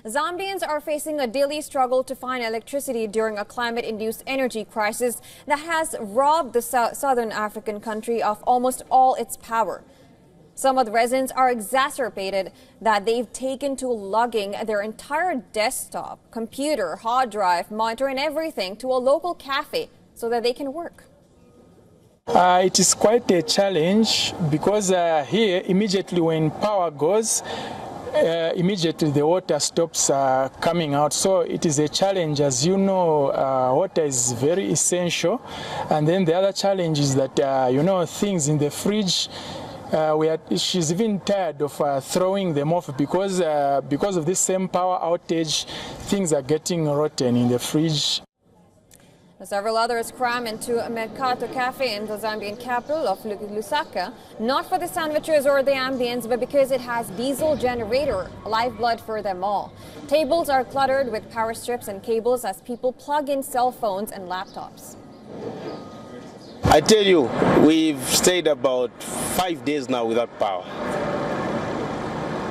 Zambians are facing a daily struggle to find electricity during a climate-induced energy crisis that has robbed the southern African country of almost all its power. Some of the residents are exasperated that they've taken to lugging their entire desktop, computer, hard drive, monitor and everything to a local cafe so that they can work. It is quite a challenge because here, immediately when power goes, immediately the water stops coming out. So it is a challenge. As you know, water is very essential. And then the other challenge is that, things in the fridge, she's even tired of throwing them off because of this same power outage, things are getting rotten in the fridge. Several others cram into a Mercato Cafe in the Zambian capital of Lusaka, not for the sandwiches or the ambience, but because it has diesel generator, lifeblood for them all. Tables are cluttered with power strips and cables as people plug in cell phones and laptops. I tell you, we've stayed about 5 days now without power.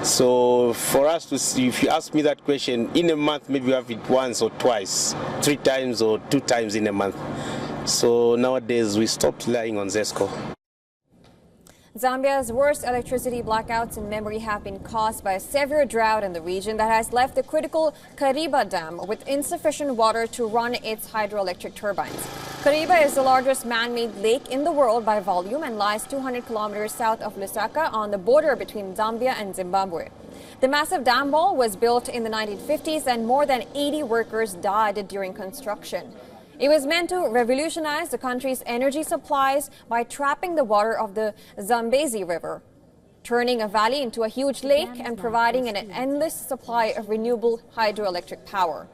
So for us to see, if you ask me that question, in a month maybe we have it once or twice, 3 times or 2 times in a month. So nowadays we stopped relying on ZESCO. Zambia's worst electricity blackouts in memory have been caused by a severe drought in the region that has left the critical Kariba Dam with insufficient water to run its hydroelectric turbines. Kariba is the largest man-made lake in the world by volume and lies 200 kilometers south of Lusaka on the border between Zambia and Zimbabwe. The massive dam wall was built in the 1950s and more than 80 workers died during construction. It was meant to revolutionize the country's energy supplies by trapping the water of the Zambezi River, turning a valley into a huge lake and providing an endless supply of renewable hydroelectric power.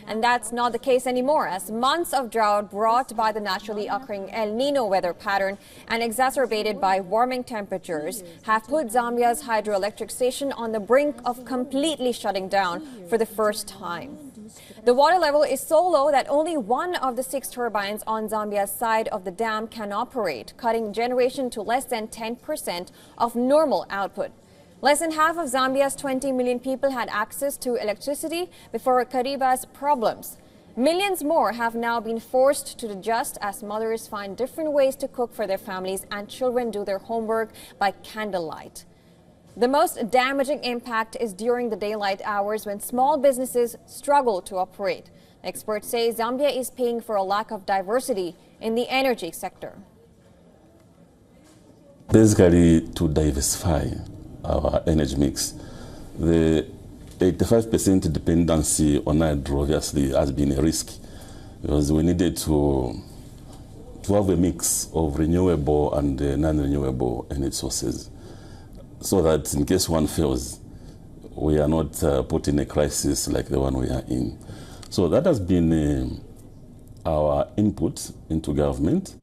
And that's not the case anymore, as months of drought brought by the naturally occurring El Nino weather pattern and exacerbated by warming temperatures have put Zambia's hydroelectric station on the brink of completely shutting down for the first time. The water level is so low that only one of the 6 turbines on Zambia's side of the dam can operate, cutting generation to less than 10% of normal output. Less than half of Zambia's 20 million people had access to electricity before Kariba's problems. Millions more have now been forced to adjust as mothers find different ways to cook for their families and children do their homework by candlelight. The most damaging impact is during the daylight hours when small businesses struggle to operate. Experts say Zambia is paying for a lack of diversity in the energy sector. Basically, to diversify our energy mix, the 85% dependency on hydro obviously has been a risk because we needed to have a mix of renewable and non-renewable energy sources, so that in case one fails, we are not put in a crisis like the one we are in. So that has been our input into government.